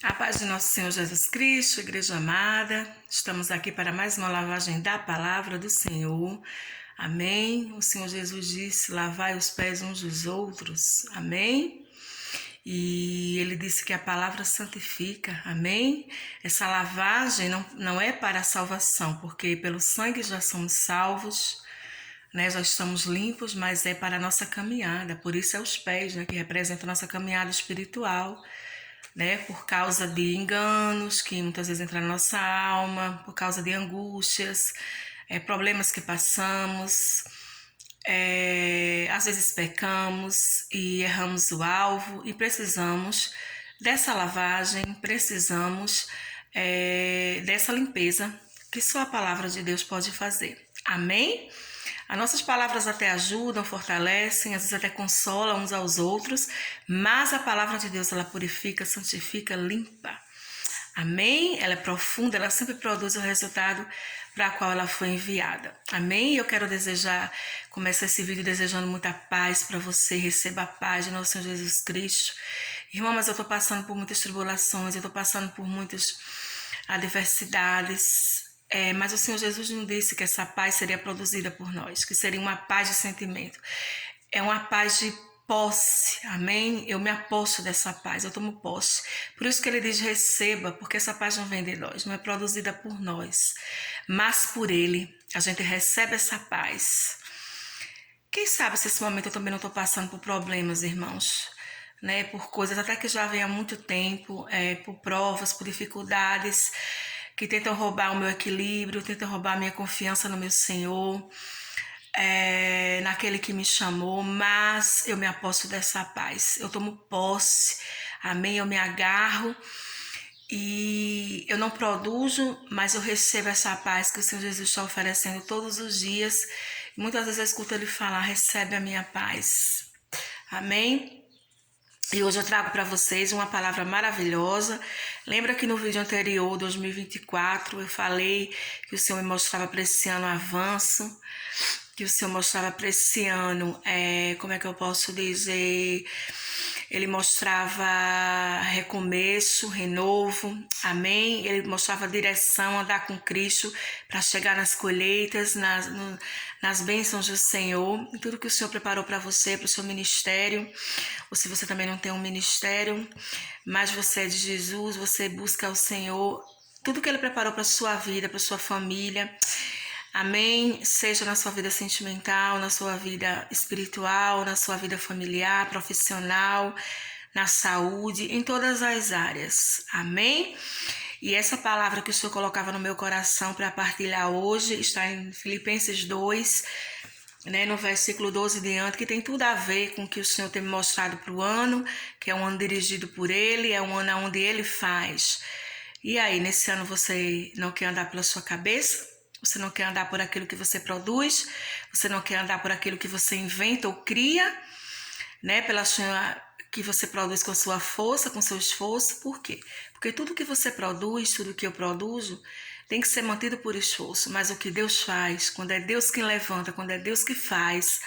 A paz de nosso Senhor Jesus Cristo, igreja amada, estamos aqui para mais uma lavagem da palavra do Senhor. Amém. O Senhor Jesus disse: lavai os pés uns dos outros. Amém. E ele disse que a palavra santifica. Amém. Essa lavagem não é para a salvação, porque pelo sangue já somos salvos, né? Já estamos limpos, mas é para a nossa caminhada. Por isso é os pés, né, que representam a nossa caminhada espiritual, né, por causa de enganos que muitas vezes entram na nossa alma, por causa de angústias, problemas que passamos, às vezes pecamos e erramos o alvo e precisamos dessa lavagem, precisamos dessa limpeza que só a palavra de Deus pode fazer. Amém? As nossas palavras até ajudam, fortalecem, às vezes até consolam uns aos outros, mas a palavra de Deus, ela purifica, santifica, limpa. Amém? Ela é profunda, ela sempre produz o resultado para a qual ela foi enviada. Amém? Eu quero começar esse vídeo desejando muita paz para você, receba a paz de nosso Senhor Jesus Cristo. Irmão, mas eu estou passando por muitas tribulações, eu estou passando por muitas adversidades, mas o Senhor Jesus não disse que essa paz seria produzida por nós, que seria uma paz de sentimento. É uma paz de posse, amém? Eu me aposto dessa paz, eu tomo posse. Por isso que ele diz: receba, porque essa paz não vem de nós, não é produzida por nós, mas por ele. A gente recebe essa paz. Quem sabe se esse momento eu também não estou passando por problemas, irmãos, né? Por coisas até que já vem há muito tempo, por provas, por dificuldades que tentam roubar o meu equilíbrio, tentam roubar a minha confiança no meu Senhor, naquele que me chamou, mas eu me aposto dessa paz, eu tomo posse, amém? Eu me agarro e eu não produzo, mas eu recebo essa paz que o Senhor Jesus está oferecendo todos os dias. Muitas vezes eu escuto ele falar: recebe a minha paz, amém? E hoje eu trago para vocês uma palavra maravilhosa. Lembra que no vídeo anterior, 2024, eu falei que o Senhor me mostrava para esse ano avanço, que o Senhor mostrava para esse ano, como é que eu posso dizer? Ele mostrava recomeço, renovo, amém? Ele mostrava direção, andar com Cristo para chegar nas colheitas, nas bênçãos do Senhor, e tudo que o Senhor preparou para você, para o seu ministério. Ou se você também não tem um ministério, mas você é de Jesus, você busca o Senhor, tudo que Ele preparou para a sua vida, para a sua família, amém? Seja na sua vida sentimental, na sua vida espiritual, na sua vida familiar, profissional, na saúde, em todas as áreas, amém? E essa palavra que o Senhor colocava no meu coração para partilhar hoje está em Filipenses 2, né, no versículo 12 diante, que tem tudo a ver com o que o Senhor tem me mostrado para o ano, que é um ano dirigido por Ele, é um ano onde Ele faz. E aí, nesse ano você não quer andar pela sua cabeça? Você não quer andar por aquilo que você produz? Você não quer andar por aquilo que você inventa ou cria, né, que você produz com a sua força, com seu esforço? Por quê? Porque tudo que você produz, tudo que eu produzo, tem que ser mantido por esforço, mas o que Deus faz, quando é Deus quem levanta, quando é Deus que faz,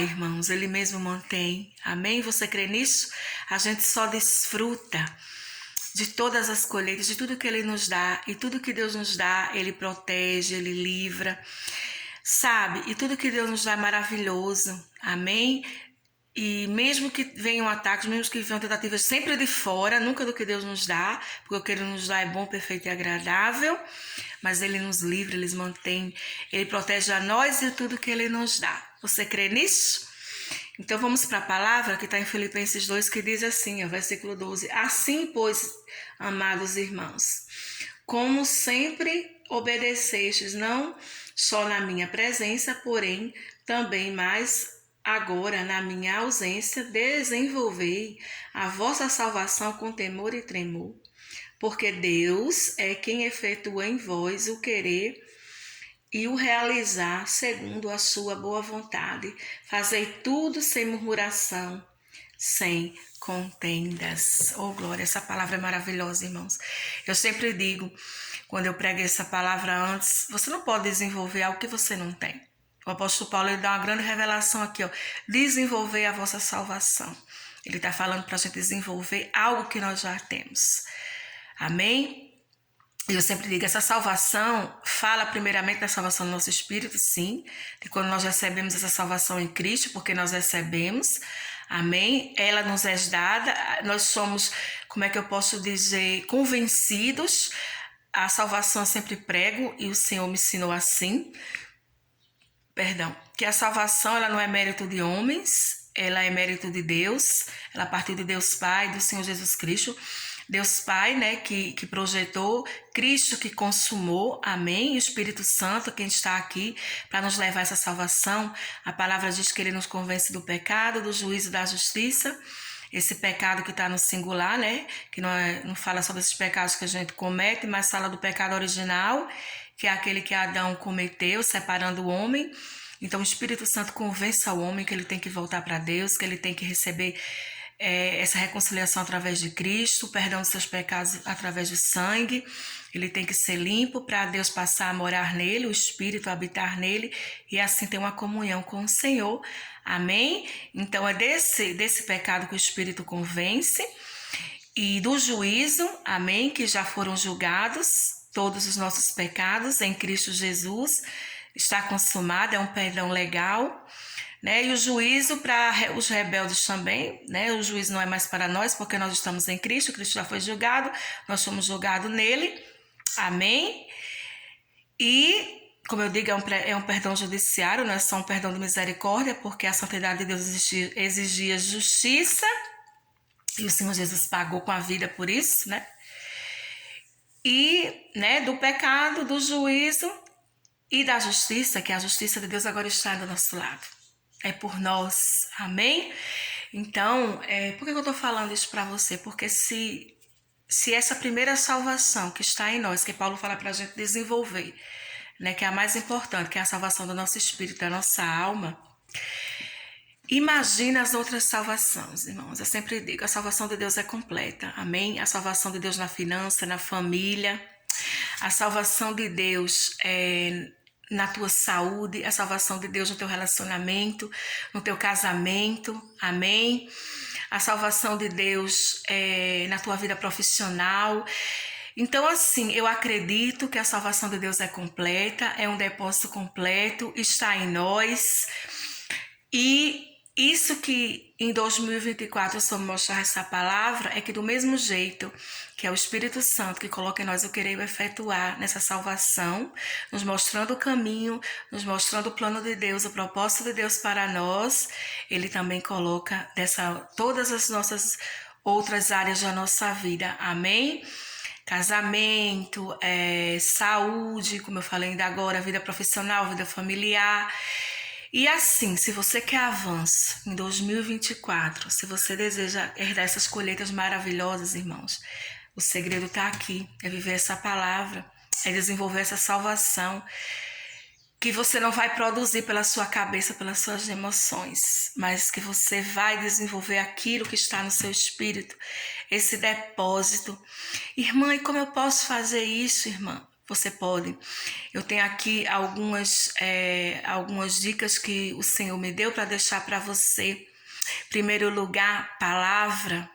irmãos, Ele mesmo mantém, amém? Você crê nisso? A gente só desfruta de todas as colheitas, de tudo que Ele nos dá, e tudo que Deus nos dá, Ele protege, Ele livra, sabe? E tudo que Deus nos dá é maravilhoso, amém? E mesmo que venham ataques, mesmo que venham tentativas sempre de fora, nunca do que Deus nos dá, porque o que Ele nos dá é bom, perfeito e agradável, mas Ele nos livra, Ele nos mantém, Ele protege a nós e tudo que Ele nos dá. Você crê nisso? Então vamos para a palavra que está em Filipenses 2, que diz assim, versículo 12: assim, pois, amados irmãos, como sempre obedecestes, não só na minha presença, porém também mais agora, na minha ausência, desenvolvei a vossa salvação com temor e tremor, porque Deus é quem efetua em vós o querer e o realizar segundo a sua boa vontade. Fazei tudo sem murmuração, sem contendas. Oh, glória, essa palavra é maravilhosa, irmãos. Eu sempre digo, quando eu prego essa palavra antes, você não pode desenvolver algo que você não tem. O apóstolo Paulo ele dá uma grande revelação aqui, desenvolver a vossa salvação. Ele está falando para a gente desenvolver algo que nós já temos. Amém? E eu sempre digo, essa salvação fala primeiramente da salvação do nosso espírito, sim, de quando nós recebemos essa salvação em Cristo, porque nós recebemos, amém? Ela nos é dada, nós somos, como é que eu posso dizer, convencidos. A salvação eu sempre prego, e o Senhor me ensinou assim, que a salvação ela não é mérito de homens, ela é mérito de Deus, ela partiu de Deus Pai, do Senhor Jesus Cristo. Deus Pai, né, que projetou, Cristo que consumou, amém? E o Espírito Santo, quem está aqui para nos levar a essa salvação. A palavra diz que ele nos convence do pecado, do juízo e da justiça. Esse pecado que está no singular, né, que não fala sobre esses pecados que a gente comete, mas fala do pecado original, que é aquele que Adão cometeu, separando o homem. Então o Espírito Santo convence ao homem que ele tem que voltar para Deus, que ele tem que receber essa reconciliação através de Cristo, o perdão dos seus pecados através do sangue. Ele tem que ser limpo para Deus passar a morar nele, o Espírito habitar nele e assim ter uma comunhão com o Senhor. Amém? Então é desse pecado que o Espírito convence e do juízo, amém? Que já foram julgados todos os nossos pecados em Cristo Jesus. Está consumado, é um perdão legal. Né? E o juízo para os rebeldes também, né? O juízo não é mais para nós, porque nós estamos em Cristo, Cristo já foi julgado, nós somos julgados nele, amém? E, como eu digo, é um perdão judiciário, não é só um perdão de misericórdia, porque a santidade de Deus exigia justiça, e o Senhor Jesus pagou com a vida por isso, né? E, né, do pecado, do juízo e da justiça, que a justiça de Deus agora está do nosso lado. É por nós, amém? Então, por que eu estou falando isso para você? Porque se essa primeira salvação que está em nós, que Paulo fala para a gente desenvolver, né, que é a mais importante, que é a salvação do nosso espírito, da nossa alma, imagina as outras salvações, irmãos. Eu sempre digo, a salvação de Deus é completa, amém? A salvação de Deus na finança, na família, a salvação de Deus na tua saúde, a salvação de Deus no teu relacionamento, no teu casamento, amém? A salvação de Deus na tua vida profissional. Então, assim, eu acredito que a salvação de Deus é completa, é um depósito completo, está em nós. E isso que em 2024 eu só mostrar essa palavra é que do mesmo jeito que é o Espírito Santo que coloca em nós o querer efetuar nessa salvação, nos mostrando o caminho, nos mostrando o plano de Deus, o propósito de Deus para nós, ele também coloca todas as nossas outras áreas da nossa vida, amém? Casamento, saúde, como eu falei ainda agora, vida profissional, vida familiar. E assim, se você quer avanço em 2024, se você deseja herdar essas colheitas maravilhosas, irmãos, o segredo está aqui, é viver essa palavra, é desenvolver essa salvação, que você não vai produzir pela sua cabeça, pelas suas emoções, mas que você vai desenvolver aquilo que está no seu espírito, esse depósito. Irmã, e como eu posso fazer isso, irmã? Você pode. Eu tenho aqui algumas dicas que o Senhor me deu para deixar para você. Em primeiro lugar, palavra.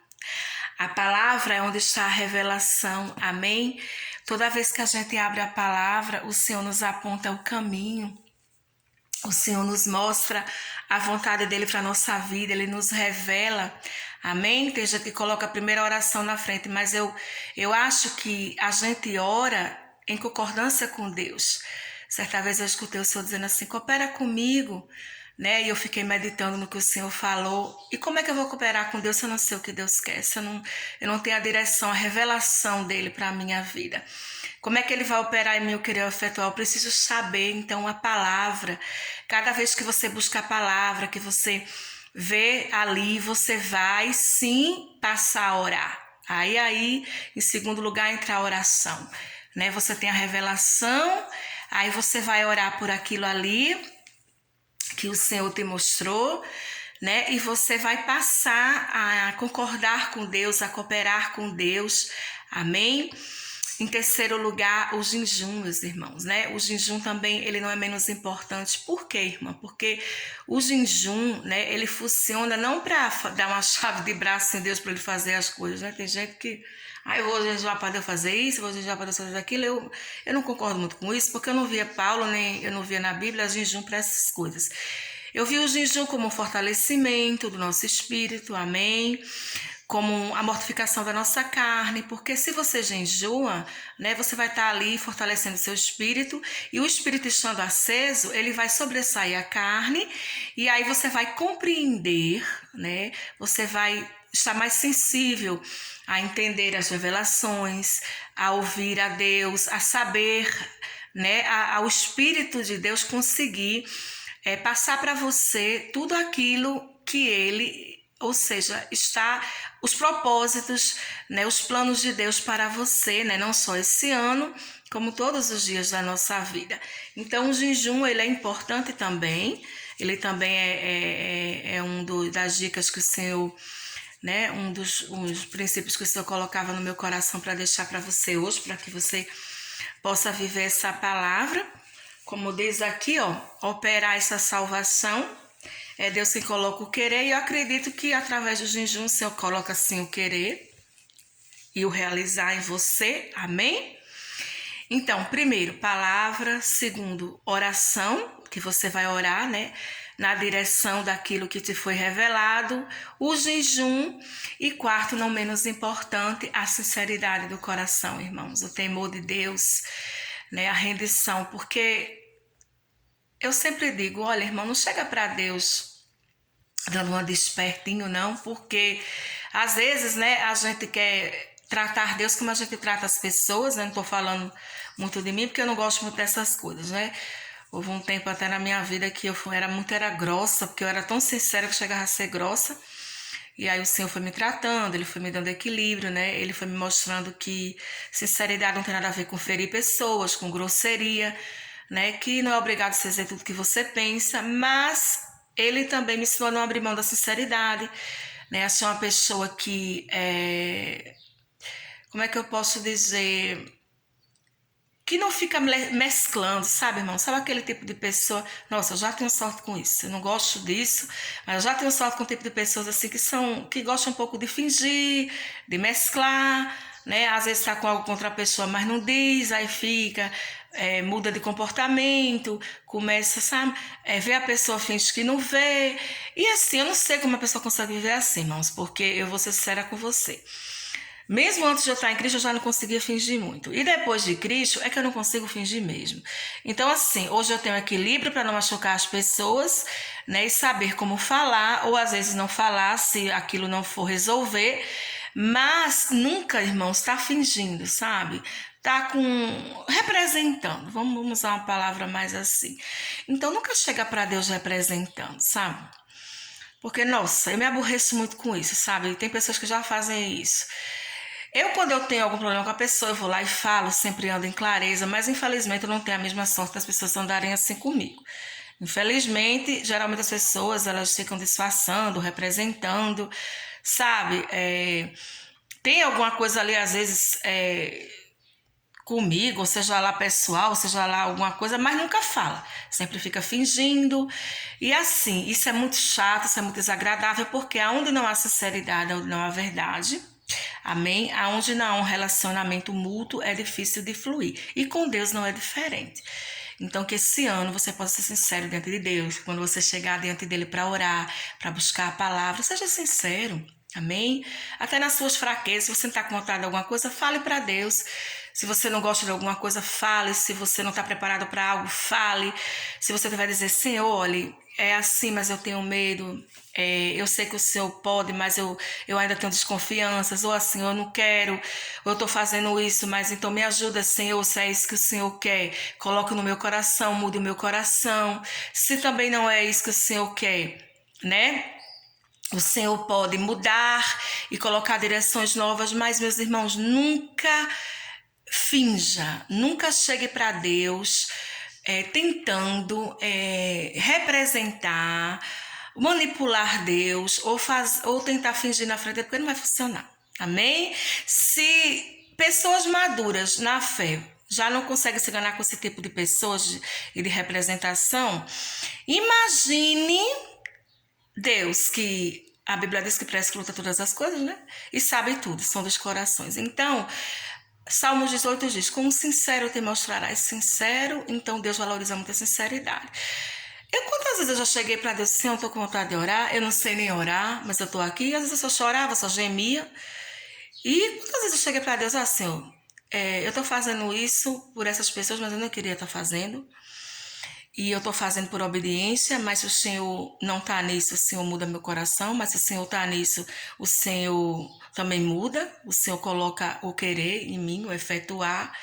A palavra é onde está a revelação, amém? Toda vez que a gente abre a palavra, o Senhor nos aponta o caminho. O Senhor nos mostra a vontade dele para a nossa vida, ele nos revela, amém? Tem gente que coloca a primeira oração na frente, mas eu acho que a gente ora em concordância com Deus. Certa vez eu escutei o Senhor dizendo assim, coopera comigo, né? E eu fiquei meditando no que o Senhor falou. E como é que eu vou cooperar com Deus se eu não sei o que Deus quer? Se eu não tenho a direção, a revelação dele para a minha vida. Como é que ele vai operar em mim o querer efetuar? Eu preciso saber, então, a palavra. Cada vez que você busca a palavra, que você vê ali, você vai sim passar a orar. Aí, em segundo lugar, entra a oração. Né? Você tem a revelação, aí você vai orar por aquilo ali que o Senhor te mostrou, né? E você vai passar a concordar com Deus, a cooperar com Deus, amém? Em terceiro lugar, o jejum, meus irmãos, né? O jejum também, ele não é menos importante. Por quê, irmã? Porque o jejum, né, ele funciona não para dar uma chave de braço em Deus para ele fazer as coisas, né? Tem gente que, eu vou jejuar para Deus fazer isso, eu vou jejuar para Deus fazer aquilo. Eu não concordo muito com isso, porque eu não via Paulo, nem eu não via na Bíblia jejum para essas coisas. Eu vi o jejum como um fortalecimento do nosso espírito, amém? Como a mortificação da nossa carne, porque se você jejua, né, você vai estar ali fortalecendo seu espírito, e o espírito estando aceso, ele vai sobressair a carne, e aí você vai compreender, né, você vai estar mais sensível a entender as revelações, a ouvir a Deus, a saber, né, ao Espírito de Deus conseguir passar para você tudo aquilo que ele, ou seja, está os propósitos, né, os planos de Deus para você, né, não só esse ano, como todos os dias da nossa vida. Então, o jejum, ele é importante também, ele também é das dicas que o Senhor, né, um dos princípios que o Senhor colocava no meu coração para deixar para você hoje, para que você possa viver essa palavra. Como diz aqui, ó, operar essa salvação. É Deus que coloca o querer, e eu acredito que através do jejum o Senhor coloca assim o querer e o realizar em você, amém? Então, primeiro, palavra. Segundo, oração, que você vai orar, né? Na direção daquilo que te foi revelado. O jejum. E quarto, não menos importante, a sinceridade do coração, irmãos. O temor de Deus, né? A rendição, porque eu sempre digo, olha, irmão, não chega para Deus dando uma despertinho, não, porque às vezes, né, a gente quer tratar Deus como a gente trata as pessoas, né? Não tô falando muito de mim, porque eu não gosto muito dessas coisas, né? Houve um tempo até na minha vida que eu era grossa, porque eu era tão sincera que chegava a ser grossa. E aí o Senhor foi me tratando, Ele foi me dando equilíbrio, né? Ele foi me mostrando que sinceridade não tem nada a ver com ferir pessoas, com grosseria, né? Que não é obrigado a você dizer tudo que você pensa, mas Ele também me ensinou a não abrir mão da sinceridade, né? A ser uma pessoa que, como é que eu posso dizer, que não fica mesclando, sabe, irmão? Sabe aquele tipo de pessoa? Nossa, eu já tenho sorte com isso. Eu não gosto disso, mas eu já tenho sorte com o tipo de pessoas assim que gostam um pouco de fingir, de mesclar, né? Às vezes tá com algo contra a pessoa, mas não diz, aí fica, muda de comportamento, começa, sabe? Vê a pessoa, finge que não vê. E assim, eu não sei como a pessoa consegue viver assim, irmãos, porque eu vou ser sincera com você. Mesmo antes de eu estar em Cristo, eu já não conseguia fingir muito. E depois de Cristo, é que eu não consigo fingir mesmo. Então, assim, hoje eu tenho equilíbrio para não machucar as pessoas, né? E saber como falar, ou às vezes não falar, se aquilo não for resolver. Mas nunca, irmãos, está fingindo, sabe? Tá representando. Vamos usar uma palavra mais assim. Então, nunca chega para Deus representando, sabe? Porque, nossa, eu me aborreço muito com isso, sabe? Tem pessoas que já fazem isso. Quando eu tenho algum problema com a pessoa, eu vou lá e falo, sempre ando em clareza, mas infelizmente eu não tenho a mesma sorte das pessoas andarem assim comigo. Infelizmente, geralmente as pessoas, elas ficam disfarçando, representando, sabe? Tem alguma coisa ali, às vezes, comigo, ou seja lá pessoal, ou seja lá alguma coisa, mas nunca fala. Sempre fica fingindo. E assim, isso é muito chato, isso é muito desagradável, porque aonde não há sinceridade, onde não há verdade, amém? Aonde não há um relacionamento mútuo, é difícil de fluir. E com Deus não é diferente. Então, que esse ano você possa ser sincero diante de Deus. Quando você chegar diante dele para orar, para buscar a palavra, seja sincero. Amém? Até nas suas fraquezas, se você não está com vontade de alguma coisa, fale para Deus. Se você não gosta de alguma coisa, fale. Se você não está preparado para algo, fale. Se você vai dizer, Senhor, olha, é assim, mas eu tenho medo. Eu sei que o Senhor pode, mas eu ainda tenho desconfianças. Ou assim, eu não quero, ou eu estou fazendo isso, mas então me ajuda, Senhor, se é isso que o Senhor quer. Coloque no meu coração, mude o meu coração. Se também não é isso que o Senhor quer, né? O Senhor pode mudar e colocar direções novas, mas, meus irmãos, nunca finja, nunca chegue para Deus tentando representar, manipular Deus ou tentar fingir na frente, porque não vai funcionar. Amém? Se pessoas maduras na fé já não conseguem se enganar com esse tipo de pessoas e de representação. Imagine Deus, que a Bíblia diz que prescruta todas as coisas, né? E sabe tudo, são dos corações. Então, Salmos 18 diz: com o sincero te mostrarás sincero. Então Deus valoriza muito a sinceridade. Quantas vezes eu já cheguei para Deus assim, eu tô com vontade de orar, eu não sei nem orar, mas eu tô aqui. Às vezes eu só chorava, só gemia. E quantas vezes eu cheguei para Deus assim, eu tô fazendo isso por essas pessoas, mas eu não queria estar fazendo. E eu tô fazendo por obediência, mas se o Senhor não tá nisso, o Senhor muda meu coração, mas se o Senhor tá nisso, o Senhor também muda, o Senhor coloca o querer em mim, o efetuar.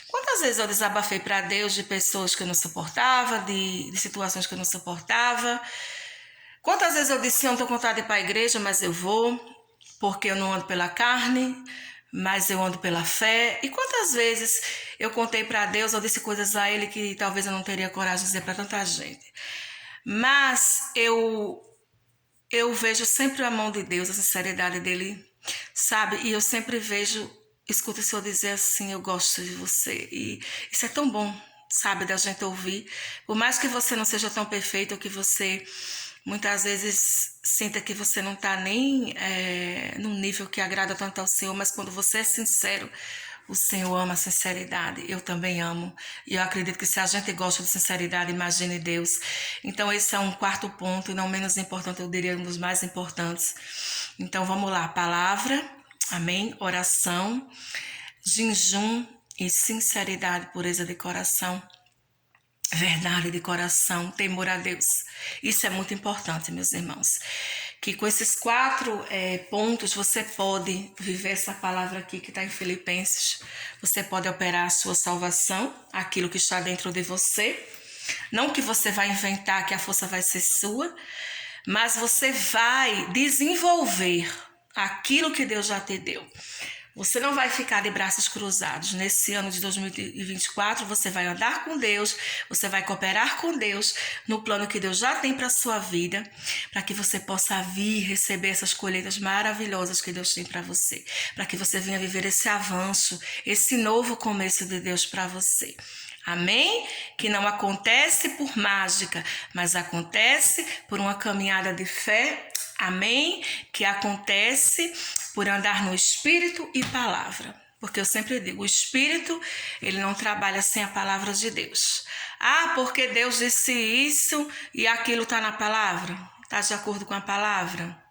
Quantas vezes eu desabafei para Deus de pessoas que eu não suportava, de situações que eu não suportava? Quantas vezes eu disse, eu não tô com vontade de ir para a igreja, mas eu vou, porque eu não ando pela carne, mas eu ando pela fé. E quantas vezes eu contei para Deus, eu disse coisas a Ele que talvez eu não teria coragem de dizer para tanta gente. Mas eu vejo sempre a mão de Deus, a sinceridade dele, sabe? E eu sempre escuto o Senhor dizer assim, eu gosto de você. E isso é tão bom, sabe, da gente ouvir. Por mais que você não seja tão perfeito, ou que você muitas vezes sinta que você não está nem num nível que agrada tanto ao Senhor, mas quando você é sincero, o Senhor ama a sinceridade, eu também amo. E eu acredito que se a gente gosta de sinceridade, imagine Deus. Então esse é um quarto ponto, e não menos importante, eu diria um dos mais importantes. Então vamos lá, palavra, amém, oração, jejum e sinceridade, pureza de coração. Verdade de coração, temor a Deus. Isso é muito importante, meus irmãos. Que com esses 4 pontos você pode viver essa palavra aqui que está em Filipenses. Você pode operar a sua salvação, aquilo que está dentro de você. Não que você vai inventar que a força vai ser sua, mas você vai desenvolver aquilo que Deus já te deu. Você não vai ficar de braços cruzados. Nesse ano de 2024, você vai andar com Deus, você vai cooperar com Deus no plano que Deus já tem para a sua vida, para que você possa vir receber essas colheitas maravilhosas que Deus tem para você, para que você venha viver esse avanço, esse novo começo de Deus para você. Amém? Que não acontece por mágica, mas acontece por uma caminhada de fé. Amém? Que acontece por andar no Espírito e palavra. Porque eu sempre digo, o Espírito, ele não trabalha sem a palavra de Deus. Ah, porque Deus disse isso e aquilo está na palavra? Está de acordo com a palavra?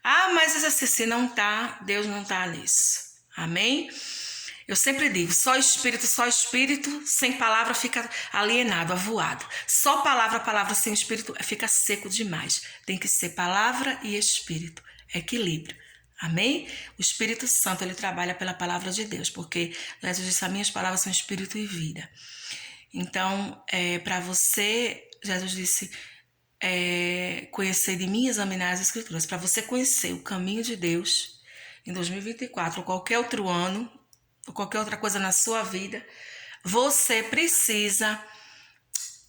Ah, mas assim, se não está, Deus não está nisso. Amém? Eu sempre digo, só espírito, sem palavra fica alienado, avoado. Só palavra sem espírito fica seco demais. Tem que ser palavra e espírito, equilíbrio. Amém? O Espírito Santo, ele trabalha pela palavra de Deus, porque Jesus disse, as minhas palavras são espírito e vida. Então, para você, Jesus disse, conhecer de mim e examinar as Escrituras. Para você conhecer o caminho de Deus em 2024 ou qualquer outro ano, ou qualquer outra coisa na sua vida, você precisa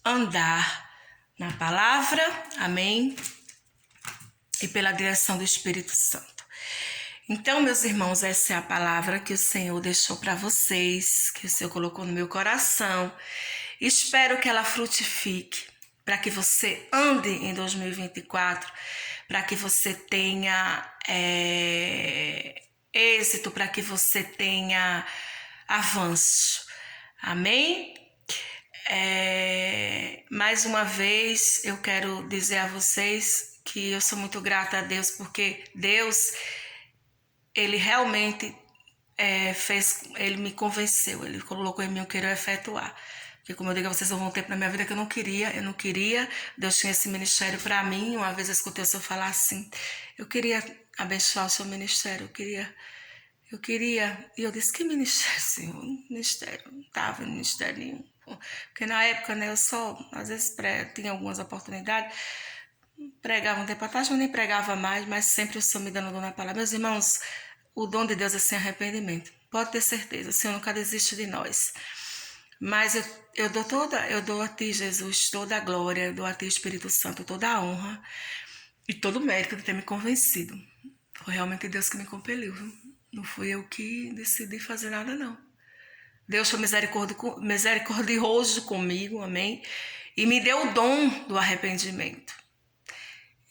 andar na palavra, amém? E pela direção do Espírito Santo. Então, meus irmãos, essa é a palavra que o Senhor deixou para vocês, que o Senhor colocou no meu coração. Espero que ela frutifique, para que você ande em 2024, para que você tenha êxito, para que você tenha avanço. Amém? Mais uma vez, eu quero dizer a vocês que eu sou muito grata a Deus, porque Deus, ele realmente ele me convenceu, ele colocou em mim o que eu queria efetuar. Porque como eu digo a vocês, houve um tempo na minha vida que eu não queria, Deus tinha esse ministério para mim. Uma vez eu escutei o Senhor falar assim, eu queria abençoar o seu ministério, eu queria, e eu disse, que ministério, Senhor? Ministério, não estava em ministério nenhum. Porque na época, né, eu só, às vezes tinha algumas oportunidades, pregava um tempo atrás, mas nem pregava mais, mas sempre o Senhor me dando dom na palavra. Meus irmãos, o dom de Deus é sem arrependimento. Pode ter certeza, o Senhor nunca desiste de nós. Mas eu dou a Ti, Jesus, toda a glória, eu dou a Ti, Espírito Santo, toda a honra e todo o mérito de ter me convencido. Foi realmente Deus que me compeliu, viu? Não fui eu que decidi fazer nada, não. Deus foi misericordioso comigo, amém? E me deu o dom do arrependimento.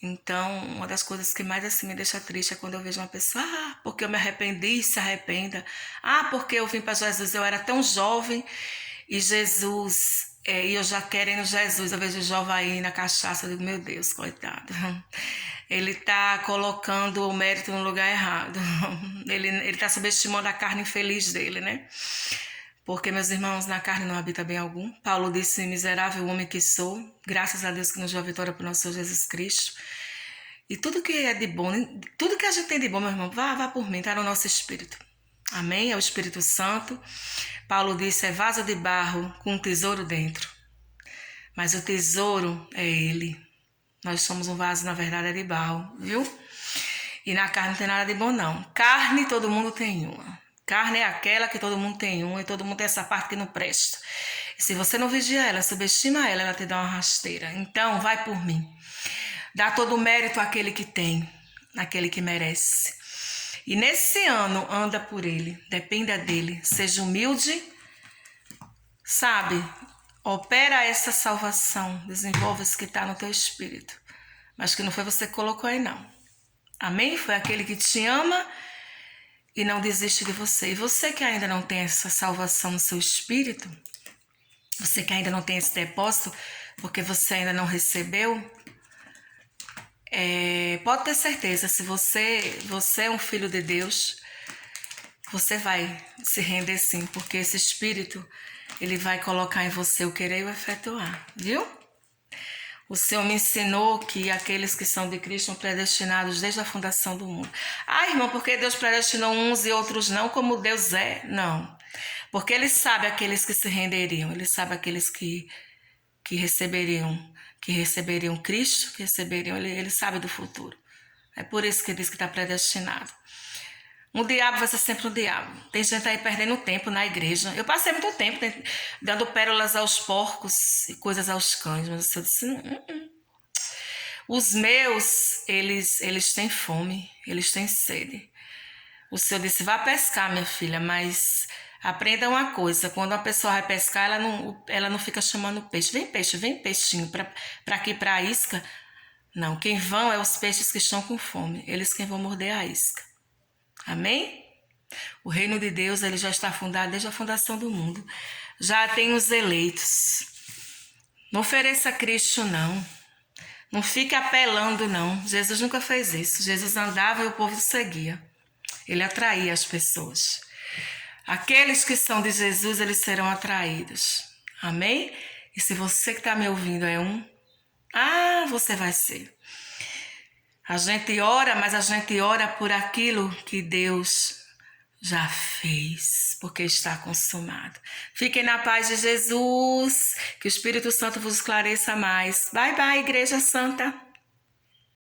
Então, uma das coisas que mais assim me deixa triste é quando eu vejo uma pessoa, porque eu me arrependi, se arrependa. Porque eu vim para Jesus, eu era tão jovem e Jesus, e eu já querendo Jesus, eu vejo o jovem aí na cachaça, eu digo, meu Deus, coitado. Ele tá colocando o mérito no lugar errado. Ele tá subestimando a carne infeliz dele, né? Porque, meus irmãos, na carne não habita bem algum. Paulo disse, miserável homem que sou, graças a Deus que nos deu a vitória por nosso Senhor Jesus Cristo. E tudo que é de bom, tudo que a gente tem de bom, meu irmão, vá por mim, tá no nosso espírito. Amém? É o Espírito Santo. Paulo disse, é vaso de barro com um tesouro dentro. Mas o tesouro é ele. Nós somos um vaso, na verdade, é de barro, viu? E na carne não tem nada de bom, não. Carne, todo mundo tem uma. Carne é aquela que todo mundo tem uma e todo mundo tem essa parte que não presta. E se você não vigia ela, subestima ela, ela te dá uma rasteira. Então, vai por mim. Dá todo o mérito àquele que tem, àquele que merece. E nesse ano, anda por ele, dependa dele, seja humilde, sabe? Opera essa salvação, desenvolve isso que está no teu espírito. Mas que não foi você que colocou aí, não. Amém? Foi aquele que te ama e não desiste de você. E você que ainda não tem essa salvação no seu espírito, você que ainda não tem esse depósito, porque você ainda não recebeu, pode ter certeza, se você é um filho de Deus, você vai se render sim, porque esse espírito, ele vai colocar em você o querer e o efetuar, viu? O Senhor me ensinou que aqueles que são de Cristo são predestinados desde a fundação do mundo. Irmão, porque Deus predestinou uns e outros não, como Deus é? Não. Porque Ele sabe aqueles que se renderiam, Ele sabe aqueles que receberiam Cristo, que receberiam, ele sabe do futuro. É por isso que diz que está predestinado. O diabo vai ser sempre um diabo. Tem gente aí perdendo tempo na igreja. Eu passei muito tempo dando pérolas aos porcos e coisas aos cães, mas eu disse, Os meus, eles têm fome, eles têm sede. O Senhor disse, vá pescar, minha filha, mas aprenda uma coisa, quando uma pessoa vai pescar, ela não fica chamando peixe, vem peixinho, para aqui, para a isca. Não, quem vão é os peixes que estão com fome, eles quem vão morder a isca. Amém? O reino de Deus, ele já está fundado desde a fundação do mundo. Já tem os eleitos. Não ofereça a Cristo, não. Não fique apelando, não. Jesus nunca fez isso. Jesus andava e o povo seguia. Ele atraía as pessoas. Aqueles que são de Jesus, eles serão atraídos. Amém? E se você que está me ouvindo é um, você vai ser. A gente ora, mas a gente ora por aquilo que Deus já fez, porque está consumado. Fiquem na paz de Jesus, que o Espírito Santo vos esclareça mais. Bye, bye, Igreja Santa.